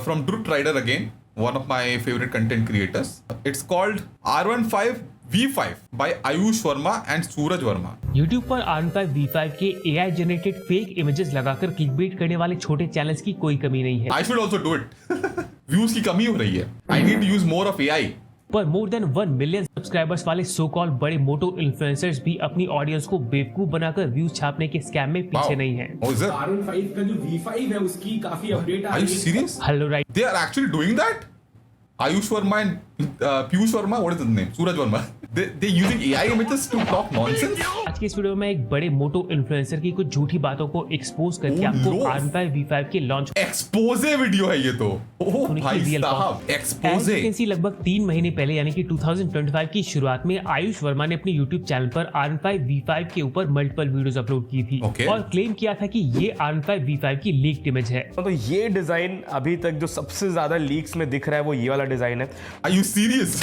from Drut Rider again, one of my favorite content creators. It's called R15 V5 by Ayush Verma and Suraj Verma. YouTube पर R15 V5 के AI generated fake images लगाकर clickbait करने वाले छोटे channels की कोई कमी नहीं है। I should also do it. Views की कमी हो रही है. I need to use more of AI. पर मोर देन 1 मिलियन सब्सक्राइबर्स वाले सो कॉल बड़े मोटो इन्फ्लुएंसर्स भी अपनी ऑडियंस को बेवकूफ बनाकर व्यूज छापने के स्कैम में पीछे नहीं हैं। Oh, is it? R15 का जो V5 है उसकी काफी अपडेट आ Are रही you है। serious? Hello right, They are actually doing that? Ayush Verma and Piyush Verma, what is his name? Suraj Verma. They're using AI images to talk nonsense? आज के इस video में एक बड़े मोटो influencer की कुछ झूठी बातों को एक्सपोज करके Oh, आपको no. R15 V5 के लॉन्च एक्सपोजे वीडियो है ये तो। ओह भाई साहब, एक्सपोजे। लगभग 3 महीने पहले यानी कि 2025 की शुरुआत में आयुष वर्मा ने अपने YouTube चैनल पर R15 V5 के ऊपर मल्टीपल वीडियोस अपलोड की थी Okay. और क्लेम किया था कि ये R15 V5 की लीक्ड इमेज है। तो ये डिजाइन अभी तक जो सबसे ज्यादा लीक्स में दिख रहा है वो ये वाला डिजाइन है। Are you serious?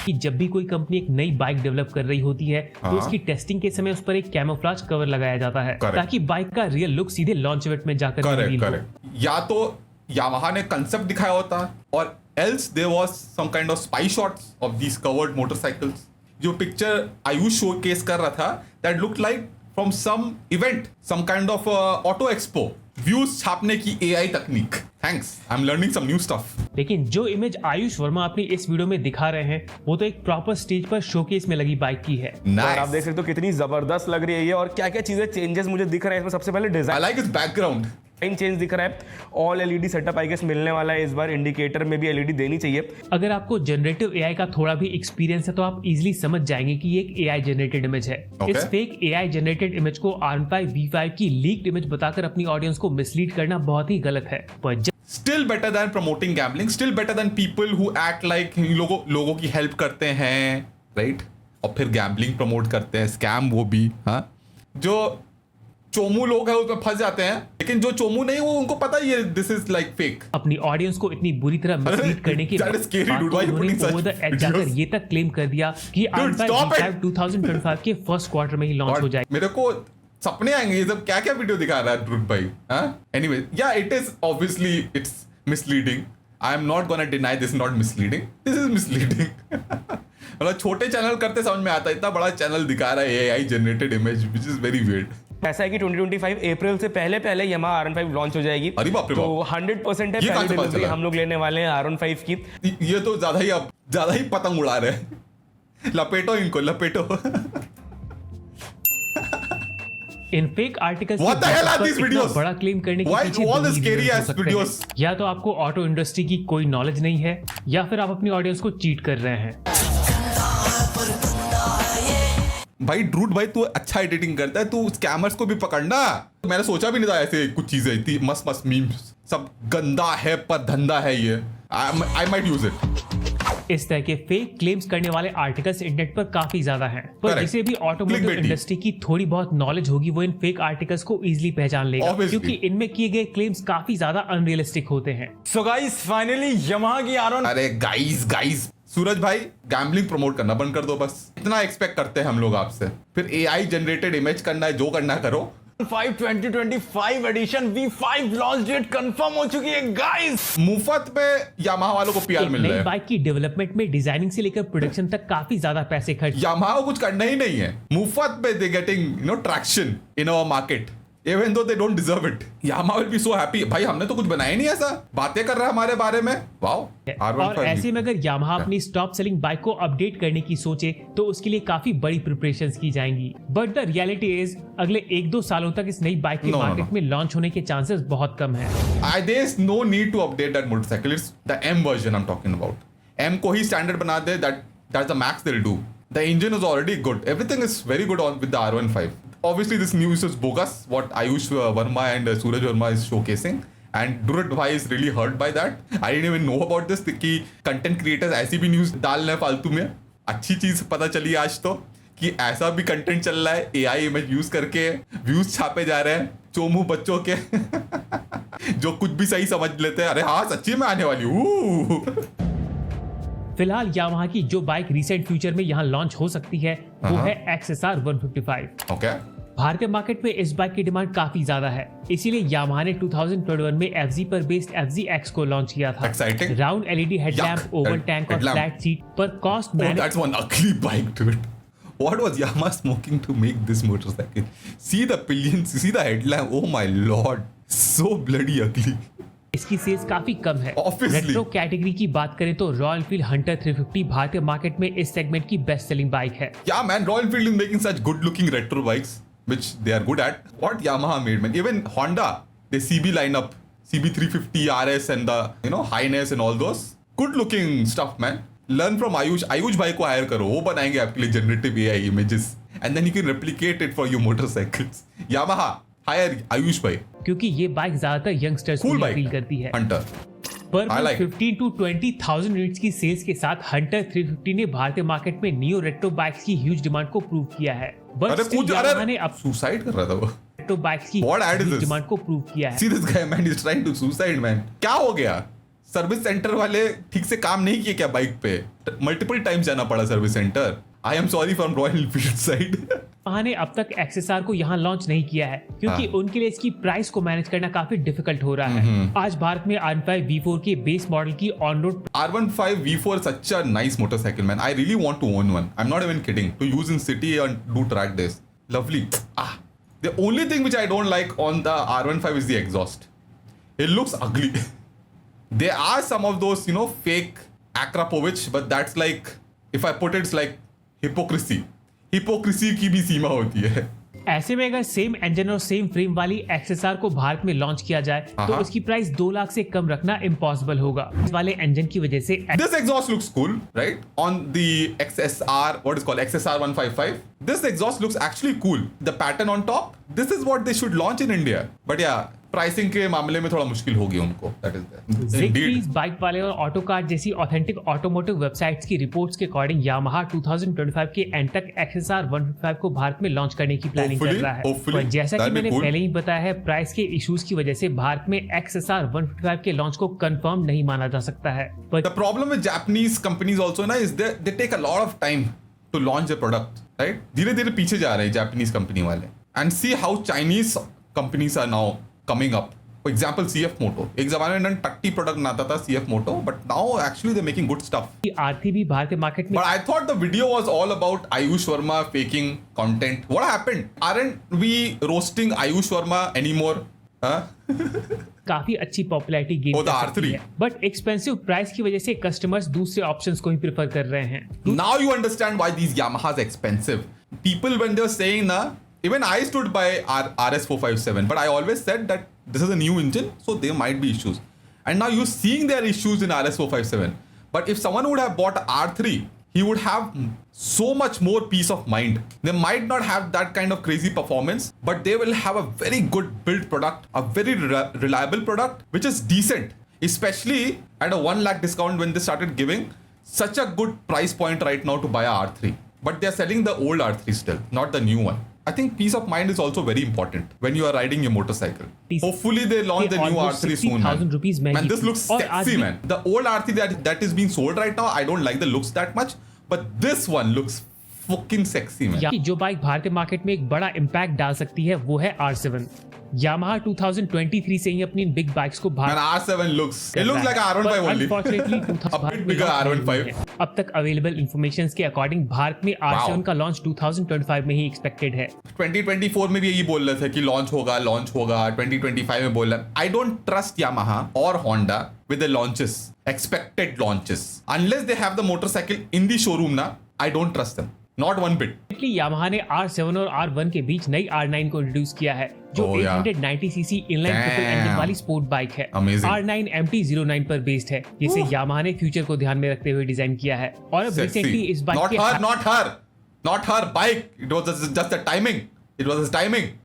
कि जब भी कोई कंपनी एक नई बाइक डेवलप कर रही होती है तो हाँ। उसकी टेस्टिंग के समय उस पर एक कैमोफ्लेज कवर लगाया जाता है Correct. ताकि बाइक का रियल लुक सीधे लॉन्च इवेंट में जाकर करेक्ट रिवील हो। करेक्ट। या तो यामाहा ने कंसेप्ट दिखाया होता और else there was some kind of spy shots of these covered motorcycles. जो पिक्चर आयुष शोकेस कर रहा था that look like from some event, some kind of auto expo. Views छापने की एआई तकनीक। Thanks, I am learning some new stuff. लेकिन जो image Ayush Verma अपनी इस वीडियो में दिखा रहे हैं वो तो एक प्रॉपर स्टेज पर शोकेस में लगी बाइक की है। और आप देख सकते हो कितनी जबरदस्त लग रही है ये, और क्या क्या चीजें चेंजेस मुझे दिख रहे हैं इसमें। सबसे पहले I design like it's background. Change दिख रहा है। All LED setup I guess मिलने वाला है इस बार। इंडिकेटर में भी एलईडी देनी चाहिए। अगर आपको जनरेटिव एआई का थोड़ा भी एक्सपीरियंस है तो आप इजीली समझ जाएंगे कि ये एक एआई जनरेटेड इमेज है। Okay. इस फेक एआई जनरेटेड इमेज को R15 V5 की लीक्ड इमेज बताकर अपनी ऑडियंस को मिसलीड करना बहुत ही गलत है। पर still better than promoting gambling, still better than people who act like लोगों की हेल्प करते हैं, राइट? और फिर गैम्बलिंग प्रमोट करते हैं, स्कैम वो भी। हाँ, जो चोमू लोग हैं उसमें फंस जाते हैं, लेकिन जो चोमू नहीं वो उनको पता ही है दिस इज लाइक फेक। अपनी ऑडियंस को इतनी बुरी तरह मिसलीड करने के That is scary, dude. Why you putting such over the age जाकर videos? ये तक क्लेम कर दिया कि Dude, R15 stop V5 it. 2025 के फर्स्ट क्वार्टर में ही लॉन्च हो जाएगी। मेरे को सपने आएंगे ये सब क्या क्या वीडियो दिखा रहा है ध्रुव भाई। एनीवे, या it is obviously it's misleading. I am not gonna deny this not misleading, this is misleading. मतलब छोटे चैनल करते समझ में आता है, इतना बड़ा चैनल दिखा रहा है AI generated image which is very weird. ऐसा है कि 2025 अप्रैल से पहले पहले Yamaha R15 लॉन्च हो जाएगी। अरे बाप रे तो बाप। 100% है ये कहाँ पहली से पता डिलीवरी चला? हम लोग लेने वाले हैं R15 की। ये तो ज्यादा ही पतंग उड़ा रहे हैं। लपेटो इनको, लपेटो। इन fake articles What the hell are these videos? बड़ा क्लेम करने के Why पीछे all दो the ही scary reasons हो ass सकते हैं। videos? या तो आपको ऑटो इंडस्ट्री की कोई नॉलेज नहीं है या फिर आप अपनी ऑडियंस को चीट कर रहे हैं। भाई ड्रूट भाई, तू अच्छा एडिटिंग करता है, तू स्कैमर्स को भी पकड़ना। मैंने सोचा भी नहीं था ऐसे कुछ चीजें इतनी मस्त मस्त मीम्स। सब गंदा है पर धंधा है ये। I might use it. इस तरह के फेक क्लेम्स करने वाले आर्टिकल्स इंटरनेट पर काफी ज्यादा हैं। पर Correct. जिसे भी ऑटोमोटिव Clickbaity. इंडस्ट्री की थोड़ी बहुत नॉलेज होगी वो इन फेक आर्टिकल्स को इजीली पहचान लेगा, Obviously. क्योंकि इनमें किए गए क्लेम्स काफी ज्यादा अनरियलिस्टिक होते हैं। सो गाइस फाइनली Yamaha की R15 अरे गाइस सूरज भाई, गैम्बलिंग प्रमोट करना बंद कर दो बस। इतना एक्सपेक्ट करते हैं हम लोग आपसे। फिर एआई जनरेटेड इमेज करना है, जो करना है करो। 2025 addition V5 launch date confirm हो चुकी है गाइस। मुफ्त पे यामाहा वालों को पीआर एक मिल रहा नई है। बाइक की डेवलपमेंट में डिजाइनिंग से लेकर प्रोडक्शन तक काफी ज्यादा पैसे खर्च। यामाहा को कुछ करना ही नहीं है, मुफ्त पे they getting traction in our market even though they don't deserve it. Yamaha will be so happy. भाई हमने तो कुछ बनाया ही नहीं ऐसा, बातें कर रहा है हमारे बारे में। वाओ। और ऐसे में अगर यामाहा अपनी टॉप सेलिंग बाइक को अपडेट करने की सोचे तो उसके लिए काफी बड़ी प्रिपरेशंस की जाएंगी। बट द रियलिटी इज अगले 1-2 सालों तक इस नई बाइक के मार्केट में लॉन्च होने के चांसेस बहुत कम है। There is no need to update that motorcycle. It's the M version I'm talking about. M को ही स्टैंडर्ड बना दे, that's the max they'll do. The engine is already good. Everything is very good on with the R15. Obviously, this news is bogus. What Ayush Verma and Suraj Verma is showcasing, and Dhruv Bhai is really hurt by that. I didn't even know about this कि content creators ऐसी भी news डाल रहे हैं फालतू में। अच्छी चीज पता चली आज तो कि ऐसा भी कंटेंट चल रहा है, AI इमेज यूज करके व्यूज छापे जा रहे हैं चोमू बच्चों के। जो कुछ भी सही समझ लेते हैं, अरे हाँ सच्ची में आने वाली हूँ। फिलहाल यामाहा की जो बाइक रिसेंट फ्यूचर में यहाँ लॉन्च हो सकती है वो है XSR 155। ओके। भारतीय मार्केट में इस बाइक की डिमांड काफी ज्यादा है, इसीलिए यामाहा ने 2021 में FZ पर बेस्ड FZX को लॉन्च किया था। Exciting. Round LED headlamp, Oval tank और headlamp. फ्लैट सीट पर cost Oh, manage that's one ugly bike to it. What was Yamaha smoking to make this motorcycle? See the pillions, see the headlamp. Oh my lord, so bloody ugly. इसकी sales काफी कम है। Obviously. Retro category की बात करें तो royal Enfield Hunter 350 भारतीय market में इस सेगमेंट की बेस्ट सेलिंग बाइक है। Yeah, man, Royal Enfield is making such good-looking retro bikes, which they are good at. What Yamaha made, man. Even Honda, the CB lineup, CB350 RS and the Highness and all those good-looking stuff, man. Learn from Ayush भाई को higher करो, वो बनाएंगे आपके लिए generative AI images, and then you can replicate it for your motorcycles. Yamaha, hire Ayush भाई. क्योंकि ये बाइक ज्यादातर यंगस्टर्स को Cool bike, अपील करती है। Hunter. पर I like 15 to 20,000 यूनिट्स की सेल्स के साथ हंटर 350 ने भारतीय मार्केट में नियो रेट्रो बाइक्स की ह्यूज डिमांड को प्रूव किया है। बट अरे स्टिल कुछ यामाहा ने अब सुसाइड कर रहा था वो. रेट्रो बाइक्स की What ad is huge this? Demand को प्रूव किया है। See this guy, man, he's trying to suicide, man. क्या हो गया? सर्विस सेंटर वाले ठीक से काम नहीं किए क्या बाइक पे? मल्टीपल टाइम्स जाना पड़ा service centre. I am sorry from royal Enfield side. Yamaha ने अब तक XSR को यहाँ लॉन्च नहीं किया है क्योंकि उनके लिए इसकी प्राइस को मैनेज करना काफी डिफिकल्ट हो रहा है। आज भारत में R15 V4 के बेस मॉडल की on road R15 V4 is such a nice motorcycle, man. I really want to own one. I'm not even kidding. To use in city and do track days. Lovely. The only thing which I don't like on the R15 is the exhaust. It looks ugly. There are some of those, fake Akrapovic, but that's like, if I put it, it's like hypocrisy. Hypocrisy की भी सीमा होती है. ऐसे में अगर same engine और same frame वाली XSR को भारत में लॉन्च किया जाए तो उसकी प्राइस 2 लाख से कम रखना इम्पॉसिबल होगा। इस वाले इंजन की वजह से This exhaust looks cool, right? On the XSR, what is called XSR 155. This exhaust looks actually cool. The pattern on top, this is what they should launch in India. But yeah, pricing के मामले में थोड़ा मुश्किल होगी उनको. That is there. Zigbee, bike वाले और Autocar जैसी ऑथेंटिक ऑटोमोटिव वेबसाइट्स की रिपोर्ट्स के अकॉर्डिंग यामाहा 2025 के एंड तक XSR 155 को भारत में लॉन्च करने की प्लानिंग कर रहा है। Hopefully, पर जैसा कि that'll be मैंने cool. पहले ही बताया है, प्राइस के इश्यूज की वजह से भारत में XSR 155 के लॉन्च को कंफर्म नहीं माना जा सकता है। पर The problem with Japanese companies also is they take a lot of time to launch their product, right? धीरे-धीरे पीछे जा रहे हैं Japanese company वाले. And see how Chinese companies are now coming up. For example, CF Moto. एक जमाने में टट्टी प्रोडक्ट बनाता था CF Moto, but now actually they're making good stuff. आरती भी भारतीय मार्केट में But I thought the video was all about Ayush Verma faking content. What happened? Aren't we roasting Ayush Verma anymore? Huh? काफी अच्छी popularity gain Oh, the R3. But expensive price की वजह से customers दूसरे options को ही prefer कर रहे हैं। Now you understand why these Yamahas are expensive. People when they were saying even I stood by RS457, but I always said that this is a new engine, so there might be issues. And now you're seeing there are issues in RS457. But if someone would have bought R3, he would have so much more peace of mind. They might not have that kind of crazy performance, but they will have a very good built product, a very reliable product, which is decent, especially at a 1 lakh discount when they started giving such a good price point right now to buy a R3. But they're selling the old R3 still, not the new one. I think peace of mind is also very important when you are riding your motorcycle. Hopefully they launch the new almost R3 soon, man. 60,000 rupees महंगी Man, this looks थी। और आज sexy, भी- man. The old R3 that is being sold right now, I don't like the looks that much, but this one looks fucking sexy, man. या जो bike भारतीय market में एक बड़ा इम्पैक्ट डाल सकती है वो है R7। यामाहा 2023 से ही अपनी बिग बाइक्स को Man, Bharat R7 looks, it looks like R15 only. Unfortunately A bit bigger R15. अब तक अवेलेबल इंफॉर्मेशन के अकॉर्डिंग भारत में R7 का लॉन्च 2025 में ही एक्सपेक्टेड है। 2024 में भी यही बोल रहे थे कि लॉन्च होगा 2025 में बोल रहे। I don't trust Yamaha or Honda with the launches, expected launches. Unless they have the motorcycle in the showroom na, I don't trust them. Not one bit. Yamaha ने R7 और R1 के बीच नई R9 को introduce किया है जो Oh, yeah. 890 CC inline triple Damn. Engine वाली sport bike है। Amazing. R9 MT-09 पर बेस्ड है जिसे यामाहा ने फ्यूचर को ध्यान में रखते हुए डिजाइन किया है। और अब रिसेंटली Sexy. इस बाइक Not के her bike. It was just the timing. It was his timing.